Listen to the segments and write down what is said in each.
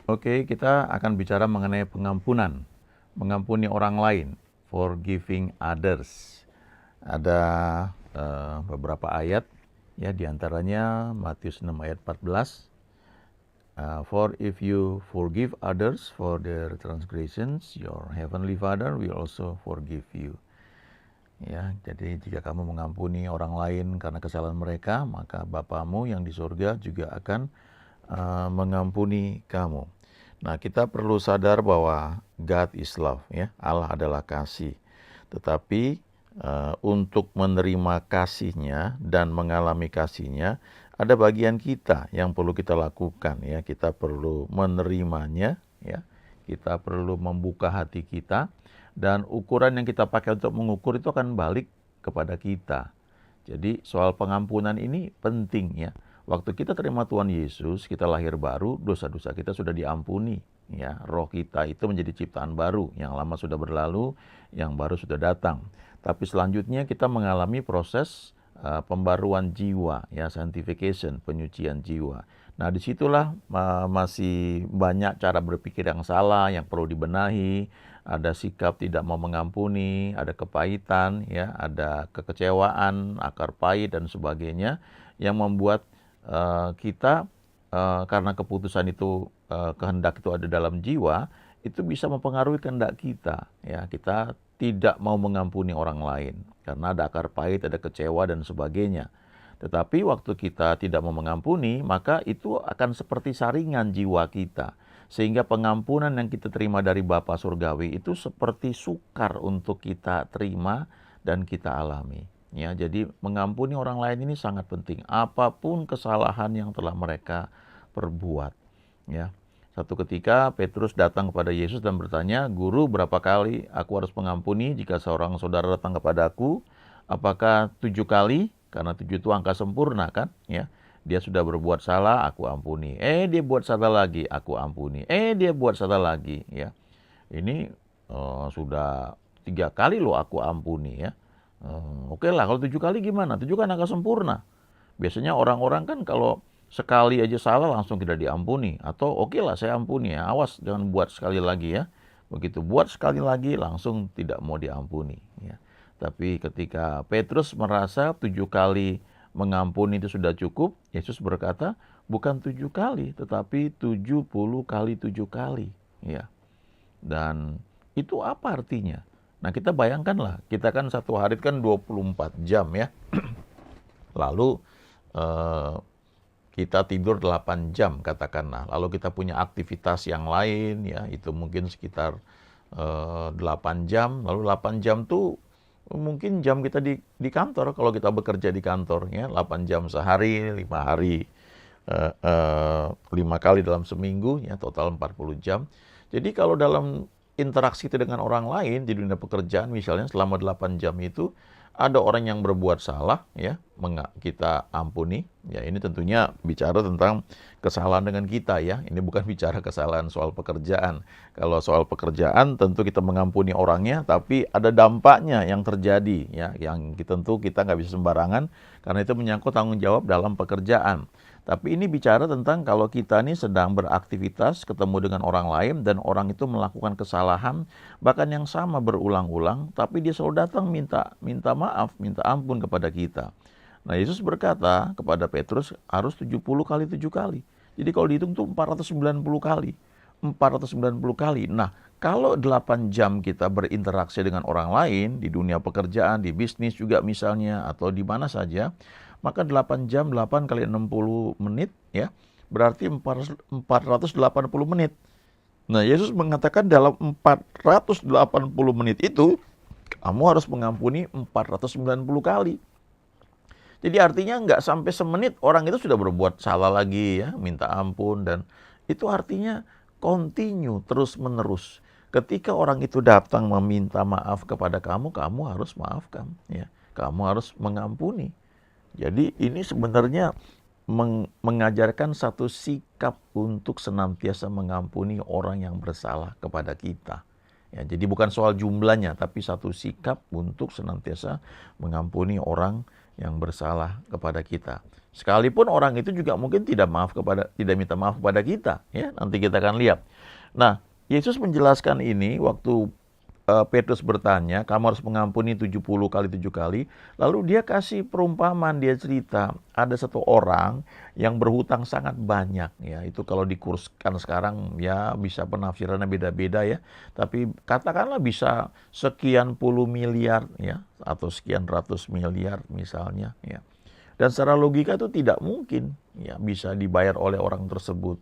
Oke, kita akan bicara mengenai pengampunan, mengampuni orang lain, forgiving others. Ada beberapa ayat, ya, diantaranya Matius 6 ayat 14. For if you forgive others for their transgressions, your heavenly Father will also forgive you. Ya, jadi jika kamu mengampuni orang lain karena kesalahan mereka, maka Bapamu yang di surga juga akan mengampuni kamu. Nah, kita perlu sadar bahwa God is love, ya, Allah adalah kasih. Tetapi untuk menerima kasihnya dan mengalami kasihnya, ada bagian kita yang perlu kita lakukan, ya. Kita perlu menerimanya, ya. Kita perlu membuka hati kita, dan ukuran yang kita pakai untuk mengukur itu akan balik kepada kita. Jadi soal pengampunan ini penting, ya. Waktu kita terima Tuhan Yesus, kita lahir baru, dosa-dosa kita sudah diampuni, ya. Roh kita itu menjadi ciptaan baru, yang lama sudah berlalu, yang baru sudah datang. Tapi selanjutnya kita mengalami proses pembaruan jiwa, ya, sanctification, penyucian jiwa. Nah, disitulah masih banyak cara berpikir yang salah, yang perlu dibenahi. Ada sikap tidak mau mengampuni, ada kepahitan, ya, ada kekecewaan, akar pahit dan sebagainya, yang membuat kita karena keputusan itu, kehendak itu ada dalam jiwa, itu bisa mempengaruhi kehendak kita, ya. Kita tidak mau mengampuni orang lain karena ada akar pahit, ada kecewa dan sebagainya. Tetapi waktu kita tidak mau mengampuni, maka itu akan seperti saringan jiwa kita. Sehingga pengampunan yang kita terima dari Bapa Surgawi itu seperti sukar untuk kita terima dan kita alami. Ya, jadi mengampuni orang lain ini sangat penting. Apapun kesalahan yang telah mereka perbuat. Ya. Satu ketika Petrus datang kepada Yesus dan bertanya, "Guru, berapa kali aku harus mengampuni jika seorang saudara datang kepadaku? Apakah 7 kali?" Karena 7 itu angka sempurna, kan? Ya. Dia sudah berbuat salah, aku ampuni. Dia buat salah lagi, aku ampuni. Dia buat salah lagi, ya. Ini sudah 3 kali loh aku ampuni, ya. Oke lah, kalau 7 kali gimana? 7 kan angka sempurna. Biasanya orang-orang kan kalau sekali aja salah langsung tidak diampuni. Atau oke lah saya ampuni, ya. Awas jangan buat sekali lagi, ya. Begitu buat sekali lagi langsung tidak mau diampuni, ya. Tapi ketika Petrus merasa 7 kali mengampuni itu sudah cukup, Yesus berkata, bukan 7 kali, tetapi 70 kali 7 kali. Ya. Dan itu apa artinya? Nah, kita bayangkanlah, kita kan satu hari kan 24 jam, ya. Lalu kita tidur 8 jam katakanlah. Lalu kita punya aktivitas yang lain, ya, itu mungkin sekitar 8 jam. Lalu 8 jam tuh mungkin jam kita di kantor, kalau kita bekerja di kantor, ya, 8 jam sehari, 5 hari, 5 kali dalam seminggu, ya, total 40 jam. Jadi kalau dalam interaksi kita dengan orang lain di dunia pekerjaan misalnya selama 8 jam itu, ada orang yang berbuat salah, ya, kita ampuni. Ya, ini tentunya bicara tentang kesalahan dengan kita, ya. Ini bukan bicara kesalahan soal pekerjaan. Kalau soal pekerjaan tentu kita mengampuni orangnya, tapi ada dampaknya yang terjadi, ya, yang tentu kita nggak bisa sembarangan karena itu menyangkut tanggung jawab dalam pekerjaan. Tapi ini bicara tentang kalau kita ini sedang beraktivitas, ketemu dengan orang lain, dan orang itu melakukan kesalahan, bahkan yang sama berulang-ulang, tapi dia selalu datang minta maaf, minta ampun kepada kita. Nah, Yesus berkata kepada Petrus, harus 70 kali 7 kali. Jadi kalau dihitung itu 490 kali. 490 kali. Nah, kalau 8 jam kita berinteraksi dengan orang lain, di dunia pekerjaan, di bisnis juga misalnya, atau di mana saja, maka 8 jam, 8 kali 60 menit, ya, berarti 480 menit. Nah, Yesus mengatakan dalam 480 menit itu, kamu harus mengampuni 490 kali. Jadi artinya nggak sampai semenit orang itu sudah berbuat salah lagi, ya, minta ampun, dan itu artinya continue, terus menerus. Ketika orang itu datang meminta maaf kepada kamu, kamu harus maafkan, ya. Kamu harus mengampuni. Jadi ini sebenarnya mengajarkan satu sikap untuk senantiasa mengampuni orang yang bersalah kepada kita. Ya, jadi bukan soal jumlahnya, tapi satu sikap untuk senantiasa mengampuni orang yang bersalah kepada kita. Sekalipun orang itu juga mungkin tidak minta maaf kepada kita, ya. Nanti kita akan lihat. Nah, Yesus menjelaskan ini waktu Petrus bertanya, kamu harus mengampuni 70 kali 7 kali. Lalu dia kasih perumpamaan, dia cerita, ada satu orang yang berhutang sangat banyak. Ya, itu kalau dikurskan sekarang ya bisa penafsirannya beda-beda ya. Tapi katakanlah bisa sekian puluh miliar ya, atau sekian ratus miliar misalnya ya. Dan secara logika itu tidak mungkin ya bisa dibayar oleh orang tersebut.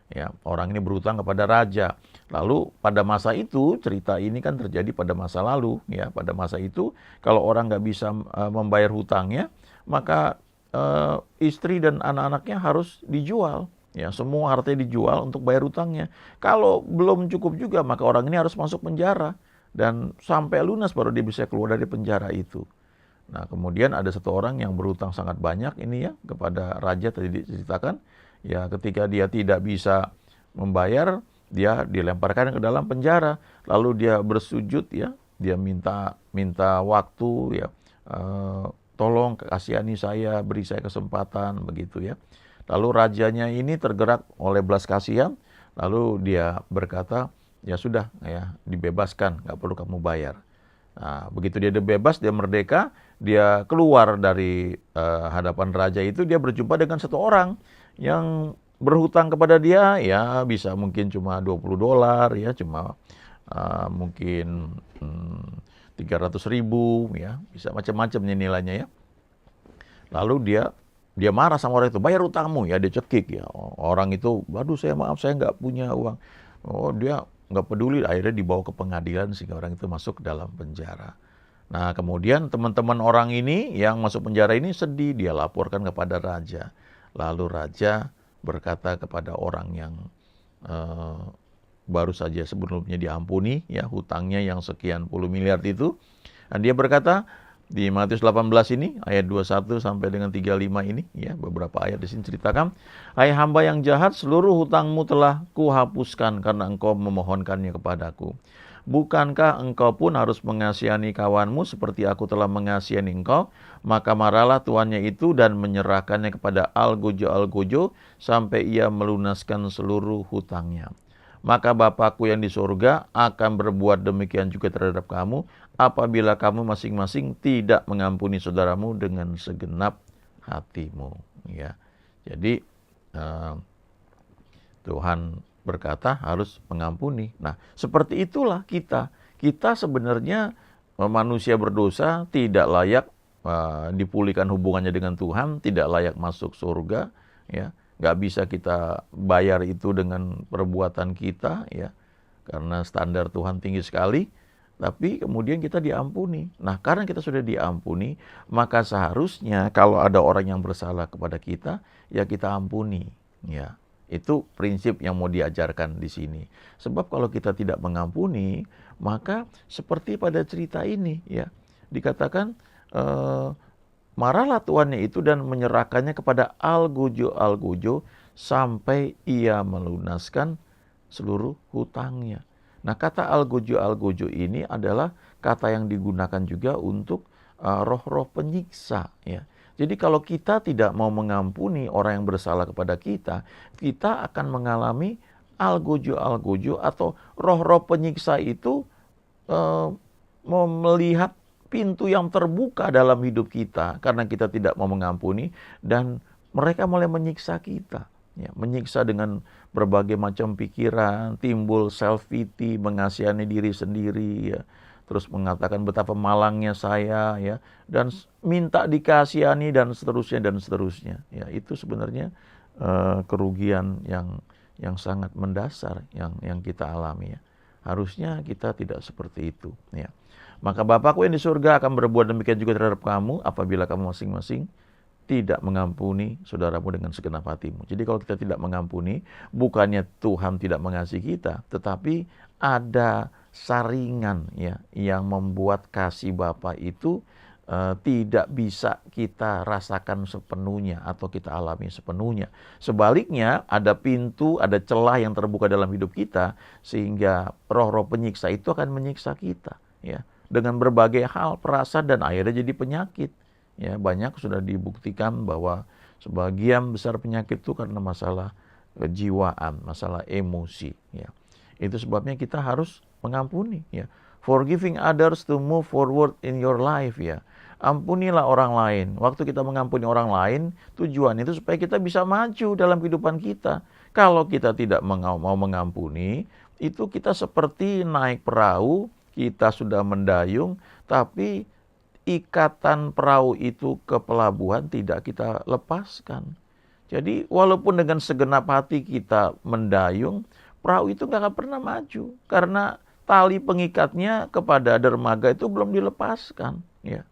Ya, orang ini berhutang kepada raja. Lalu pada masa itu, cerita ini kan terjadi pada masa lalu. Ya, pada masa itu kalau orang nggak bisa membayar hutangnya, maka istri dan anak-anaknya harus dijual. Ya, semua hartanya dijual untuk bayar hutangnya. Kalau belum cukup juga, maka orang ini harus masuk penjara. Dan sampai lunas baru dia bisa keluar dari penjara itu. Nah, kemudian ada satu orang yang berhutang sangat banyak ini ya kepada raja tadi diceritakan. Ya, ketika dia tidak bisa membayar, dia dilemparkan ke dalam penjara. Lalu dia bersujud ya, dia minta waktu ya, tolong kasihani saya, beri saya kesempatan begitu ya. Lalu rajanya ini tergerak oleh belas kasihan, lalu dia berkata, ya sudah ya, dibebaskan, nggak perlu kamu bayar. Nah, begitu dia bebas, dia merdeka, dia keluar dari hadapan raja itu, dia berjumpa dengan satu orang yang berhutang kepada dia, ya bisa mungkin cuma $20, ya cuma mungkin 300.000, ya bisa macam-macam nih nilainya ya. Lalu dia marah sama orang itu, bayar utangmu ya, dia cekik ya. Orang itu, waduh maaf saya nggak punya uang. Oh, dia nggak peduli, akhirnya dibawa ke pengadilan sehingga orang itu masuk ke dalam penjara. Nah, kemudian teman-teman orang ini yang masuk penjara ini sedih, dia laporkan kepada raja. Lalu raja berkata kepada orang yang baru saja sebelumnya diampuni ya hutangnya yang sekian puluh miliar itu, dan dia berkata di Matius 18 ini ayat 21 sampai dengan 35 ini ya, beberapa ayat di sini ceritakan, hai hamba yang jahat, seluruh hutangmu telah kuhapuskan karena engkau memohonkannya kepadaku. Bukankah engkau pun harus mengasihani kawanmu seperti aku telah mengasihani engkau? Maka marahlah tuannya itu dan menyerahkannya kepada algojo sampai ia melunaskan seluruh hutangnya. Maka Bapakku yang di surga akan berbuat demikian juga terhadap kamu apabila kamu masing-masing tidak mengampuni saudaramu dengan segenap hatimu. Ya, jadi Tuhan berkata harus mengampuni. Nah, seperti itulah kita. Kita sebenarnya manusia berdosa, tidak layak dipulihkan hubungannya dengan Tuhan, tidak layak masuk surga, ya. Nggak bisa kita bayar itu dengan perbuatan kita, ya. Karena standar Tuhan tinggi sekali. Tapi kemudian kita diampuni. Nah, karena kita sudah diampuni, maka seharusnya kalau ada orang yang bersalah kepada kita, ya kita ampuni, ya. Itu prinsip yang mau diajarkan di sini. Sebab kalau kita tidak mengampuni, maka seperti pada cerita ini, ya, dikatakan marahlah tuannya itu dan menyerahkannya kepada algojo sampai ia melunaskan seluruh hutangnya. Nah, kata algojo ini adalah kata yang digunakan juga untuk roh-roh penyiksa, ya. Jadi kalau kita tidak mau mengampuni orang yang bersalah kepada kita, kita akan mengalami algojo atau roh-roh penyiksa itu melihat pintu yang terbuka dalam hidup kita karena kita tidak mau mengampuni, dan mereka mulai menyiksa kita. Ya, menyiksa dengan berbagai macam pikiran, timbul self-pity, mengasihani diri sendiri, ya. Terus mengatakan betapa malangnya saya, ya, dan minta dikasihani dan seterusnya. Ya, itu sebenarnya kerugian yang sangat mendasar yang kita alami, ya. Harusnya kita tidak seperti itu, ya. Maka Bapakku yang di surga akan berbuat demikian juga terhadap kamu apabila kamu masing-masing tidak mengampuni saudaramu dengan segenap hatimu. Jadi kalau kita tidak mengampuni, bukannya Tuhan tidak mengasihi kita, tetapi ada saringan, ya, yang membuat kasih Bapa itu tidak bisa kita rasakan sepenuhnya atau kita alami sepenuhnya. Sebaliknya, ada pintu, ada celah yang terbuka dalam hidup kita sehingga roh-roh penyiksa itu akan menyiksa kita, ya, dengan berbagai hal, perasaan, dan akhirnya jadi penyakit. Ya, banyak sudah dibuktikan bahwa Sebagian besar penyakit itu karena masalah kejiwaan, masalah emosi, ya. Itu sebabnya kita harus mengampuni, ya. Forgiving others to move forward in your life, ya. Ampunilah orang lain. Waktu kita mengampuni orang lain, tujuan itu supaya kita bisa maju dalam kehidupan kita. Kalau kita tidak mau mengampuni, itu kita seperti naik perahu, kita sudah mendayung, tapi ikatan perahu itu ke pelabuhan tidak kita lepaskan. Jadi walaupun dengan segenap hati kita mendayung, perahu itu nggak akan pernah maju. Karena tali pengikatnya kepada dermaga itu belum dilepaskan. Ya.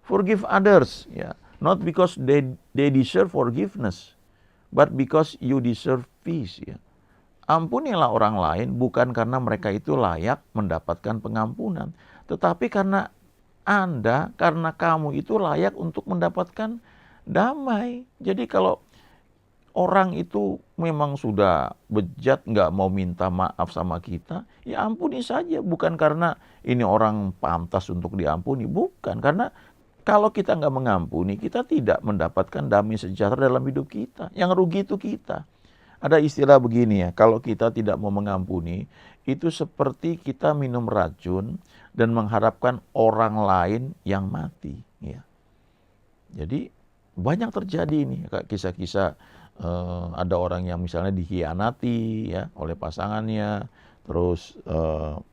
Forgive others, ya. Not because they deserve forgiveness, but because you deserve peace, ya. Ampunilah orang lain bukan karena mereka itu layak mendapatkan pengampunan, tetapi karena Anda, karena kamu itu layak untuk mendapatkan damai. Jadi kalau orang itu memang sudah bejat, nggak mau minta maaf sama kita, ya ampuni saja. Bukan karena ini orang pantas untuk diampuni, bukan. Karena kalau kita nggak mengampuni, kita tidak mendapatkan damai sejahtera dalam hidup kita. Yang rugi itu kita. Ada istilah begini ya, kalau kita tidak mau mengampuni, itu seperti kita minum racun dan mengharapkan orang lain yang mati. Ya. Jadi banyak terjadi ini, kisah-kisah ada orang yang misalnya dikhianati ya oleh pasangannya, terus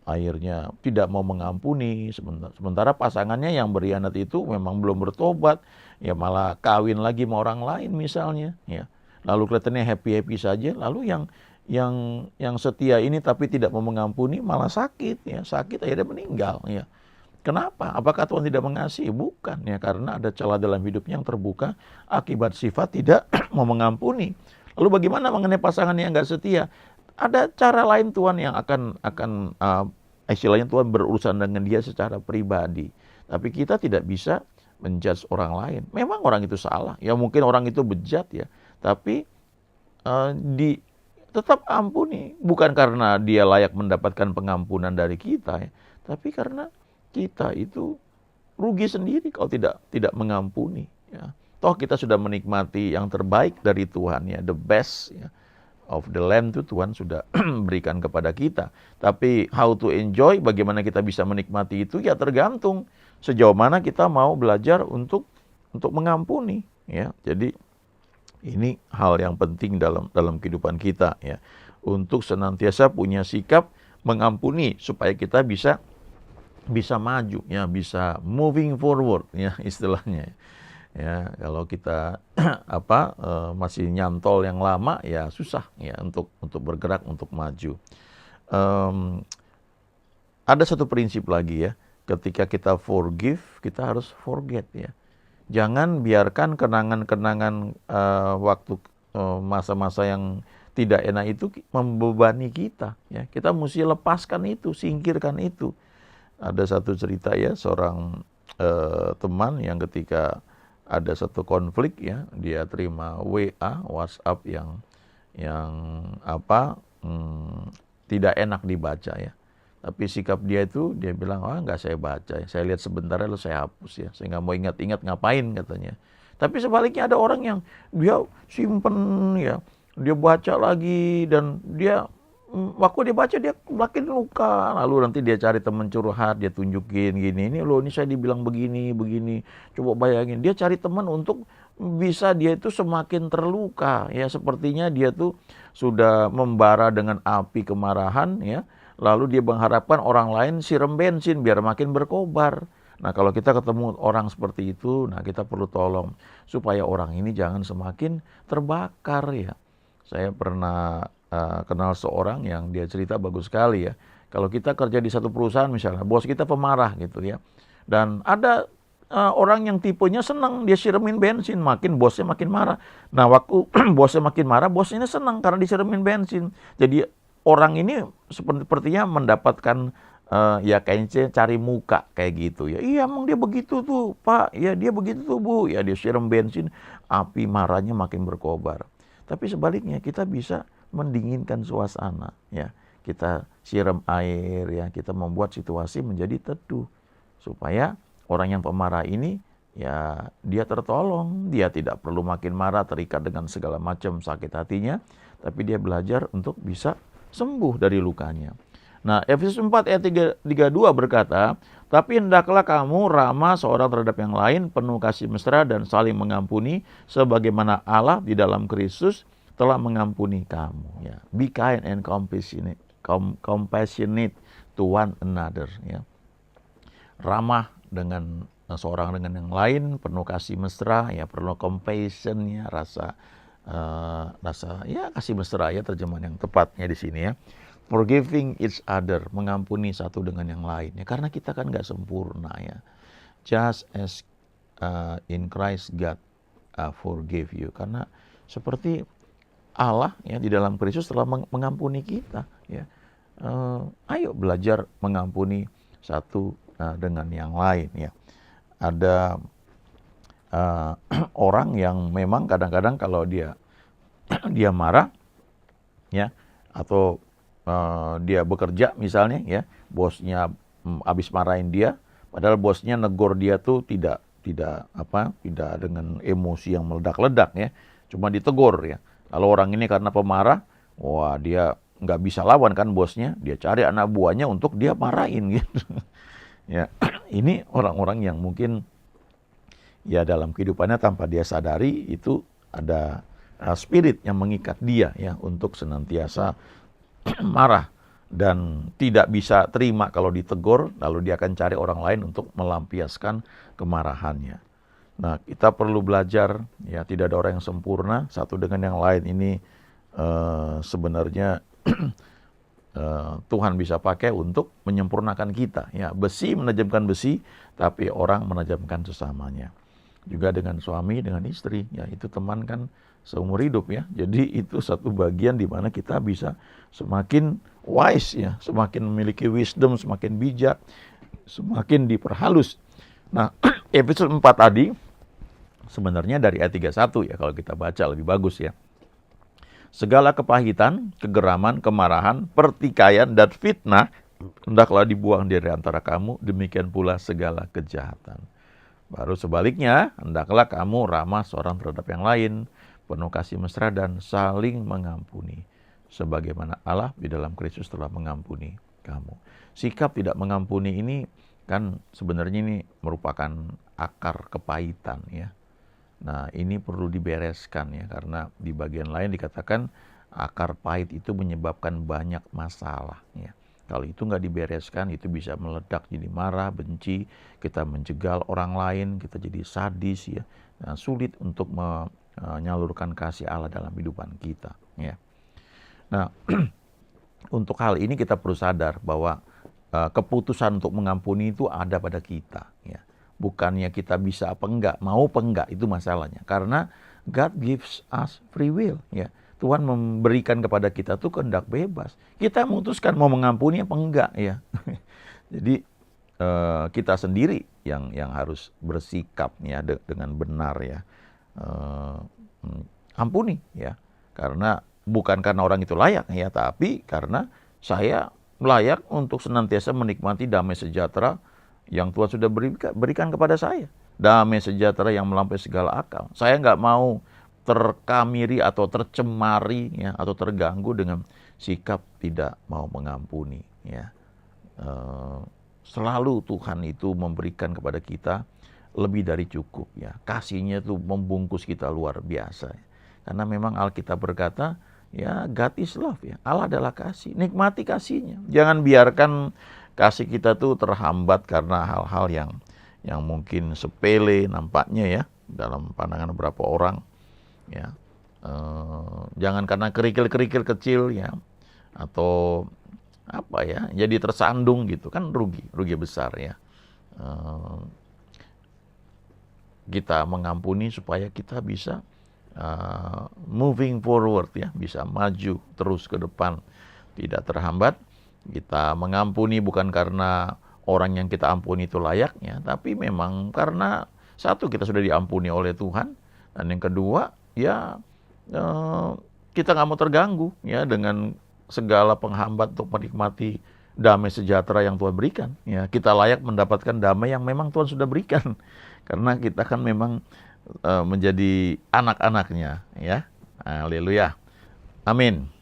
akhirnya tidak mau mengampuni, sementara pasangannya yang berkhianat itu memang belum bertobat, ya malah kawin lagi sama orang lain misalnya, ya. Lalu kelihatannya happy-happy saja, lalu yang setia ini tapi tidak mau mengampuni malah sakit, ya sakit akhirnya meninggal, ya. Kenapa? Apakah Tuhan tidak mengasihi? Bukan, ya karena ada celah dalam hidupnya yang terbuka akibat sifat tidak mau mengampuni. Lalu bagaimana mengenai pasangan yang nggak setia? Ada cara lain Tuhan yang akan istilahnya Tuhan berurusan dengan dia secara pribadi. Tapi kita tidak bisa menjudge orang lain. Memang orang itu salah, ya mungkin orang itu bejat ya, tapi tetap ampuni. Bukan karena dia layak mendapatkan pengampunan dari kita ya, tapi karena kita itu rugi sendiri kalau tidak mengampuni. Ya. Toh kita sudah menikmati yang terbaik dari Tuhan ya, the best ya, of the land itu Tuhan sudah berikan kepada kita. Tapi how to enjoy, bagaimana kita bisa menikmati itu ya tergantung sejauh mana kita mau belajar untuk mengampuni. Ya, jadi ini hal yang penting dalam kehidupan kita ya, untuk senantiasa punya sikap mengampuni supaya kita bisa maju ya, bisa moving forward ya istilahnya. Ya, kalau kita masih nyantol yang lama ya susah ya untuk bergerak, untuk maju. Ada satu prinsip lagi ya, ketika kita forgive, kita harus forget ya. Jangan biarkan kenangan-kenangan waktu masa-masa yang tidak enak itu membebani kita ya. Kita mesti lepaskan itu, singkirkan itu. Ada satu cerita ya, seorang teman yang ketika ada satu konflik ya, dia terima WA, WhatsApp yang tidak enak dibaca ya. Tapi sikap dia itu, dia bilang, nggak saya baca ya. Saya lihat sebentar lalu saya hapus ya. Saya nggak mau ingat-ingat ngapain katanya. Tapi sebaliknya ada orang yang dia simpen ya, dia baca lagi dan dia waktu dia baca dia makin luka, lalu nanti dia cari teman curhat, dia tunjukin gini, ini saya dibilang begini, coba bayangin, dia cari teman untuk bisa dia itu semakin terluka, ya sepertinya dia tuh sudah membara dengan api kemarahan, ya, lalu dia mengharapkan orang lain siram bensin biar makin berkobar. Nah kalau kita ketemu orang seperti itu, nah kita perlu tolong supaya orang ini jangan semakin terbakar ya. Saya pernah kenal seorang yang dia cerita bagus sekali ya. Kalau kita kerja di satu perusahaan misalnya, bos kita pemarah gitu ya. Dan ada orang yang tipenya senang, dia siremin bensin, makin bosnya makin marah. Nah waktu bosnya makin marah, bosnya senang karena disiremin bensin. Jadi orang ini sepertinya mendapatkan ya kayaknya cari muka kayak gitu ya. Iya emang dia begitu tuh Pak, ya dia begitu tuh Bu. Ya dia siram bensin, api marahnya makin berkobar. Tapi sebaliknya kita bisa mendinginkan suasana ya, kita siram air ya, kita membuat situasi menjadi teduh supaya orang yang pemarah ini ya dia tertolong, dia tidak perlu makin marah, terikat dengan segala macam sakit hatinya, tapi dia belajar untuk bisa sembuh dari lukanya. Nah, Efesus 4 ayat 32 berkata, tapi hendaklah kamu ramah seorang terhadap yang lain, penuh kasih mesra dan saling mengampuni, sebagaimana Allah di dalam Kristus telah mengampuni kamu. Ya. Be kind and compassionate to one another. Ya. Ramah dengan seorang dengan yang lain, penuh kasih mesra, ya penuh compassion, ya rasa ya kasih mesra, ya terjemahan yang tepatnya di sini ya. Forgiving each other, mengampuni satu dengan yang lain. Ya, karena kita kan nggak sempurna ya. Just as in Christ God forgive you. Karena seperti Allah ya di dalam Kristus telah mengampuni kita. Ya, ayo belajar mengampuni satu dengan yang lain. Ya, ada orang yang memang kadang-kadang kalau dia marah, ya atau dia bekerja misalnya ya, bosnya habis marahin dia, padahal bosnya negor dia tuh tidak dengan emosi yang meledak-ledak ya, cuma ditegur ya. Kalau orang ini karena pemarah, wah dia nggak bisa lawan kan bosnya, dia cari anak buahnya untuk dia marahin gitu. Ya, ini orang-orang yang mungkin ya dalam kehidupannya tanpa dia sadari itu ada spirit yang mengikat dia ya untuk senantiasa marah dan tidak bisa terima kalau ditegur, lalu dia akan cari orang lain untuk melampiaskan kemarahannya. Nah, kita perlu belajar ya, tidak ada orang yang sempurna, satu dengan yang lain ini sebenarnya Tuhan bisa pakai untuk menyempurnakan kita ya. Besi menajamkan besi, tapi orang menajamkan sesamanya. Juga dengan suami, dengan istri ya, itu teman kan seumur hidup ya. Jadi itu satu bagian di mana kita bisa semakin wise ya, semakin memiliki wisdom, semakin bijak, semakin diperhalus. Nah, episode 4 tadi sebenarnya dari ayat 31 ya, kalau kita baca lebih bagus ya. Segala kepahitan, kegeraman, kemarahan, pertikaian, dan fitnah hendaklah dibuang dari antara kamu, demikian pula segala kejahatan. Baru sebaliknya, hendaklah kamu ramah seorang terhadap yang lain, penuh kasih mesra dan saling mengampuni, sebagaimana Allah di dalam Kristus telah mengampuni kamu. Sikap tidak mengampuni ini kan sebenarnya ini merupakan akar kepahitan ya. Nah, ini perlu dibereskan ya, karena di bagian lain dikatakan akar pahit itu menyebabkan banyak masalah ya. Kalau itu nggak dibereskan, itu bisa meledak jadi marah, benci, kita menjegal orang lain, kita jadi sadis ya. Nah, sulit untuk menyalurkan kasih Allah dalam kehidupan kita ya. Nah, untuk hal ini kita perlu sadar bahwa keputusan untuk mengampuni itu ada pada kita ya. Bukannya kita bisa apa enggak, mau apa enggak, itu masalahnya. Karena God gives us free will ya. Tuhan memberikan kepada kita tuh kehendak bebas. Kita memutuskan mau mengampuni apa enggak ya. Jadi kita sendiri yang harus bersikap ya dengan benar ya. Ampuni ya. Karena bukan karena orang itu layak ya, tapi karena saya layak untuk senantiasa menikmati damai sejahtera yang Tuhan sudah berikan kepada saya. Damai sejahtera yang melampaui segala akal. Saya nggak mau terkamiri atau tercemari ya, atau terganggu dengan sikap tidak mau mengampuni ya. Selalu Tuhan itu memberikan kepada kita lebih dari cukup ya. Kasihnya itu membungkus kita luar biasa ya. Karena memang Alkitab berkata ya, God is love ya. Allah adalah kasih. Nikmati kasihnya. Jangan biarkan kasih kita tuh terhambat karena hal-hal yang mungkin sepele nampaknya ya dalam pandangan beberapa orang. Ya, jangan karena kerikil-kerikil kecil ya, atau apa ya, jadi tersandung gitu kan, rugi besar ya. Kita mengampuni supaya kita bisa moving forward ya, bisa maju terus ke depan, tidak terhambat. Kita mengampuni bukan karena orang yang kita ampuni itu layaknya, tapi memang karena satu, kita sudah diampuni oleh Tuhan, dan yang kedua ya kita nggak mau terganggu ya dengan segala penghambat untuk menikmati damai sejahtera yang Tuhan berikan ya. Kita layak mendapatkan damai yang memang Tuhan sudah berikan. karena kita kan memang menjadi anak-anaknya, ya. Haleluya. Amin.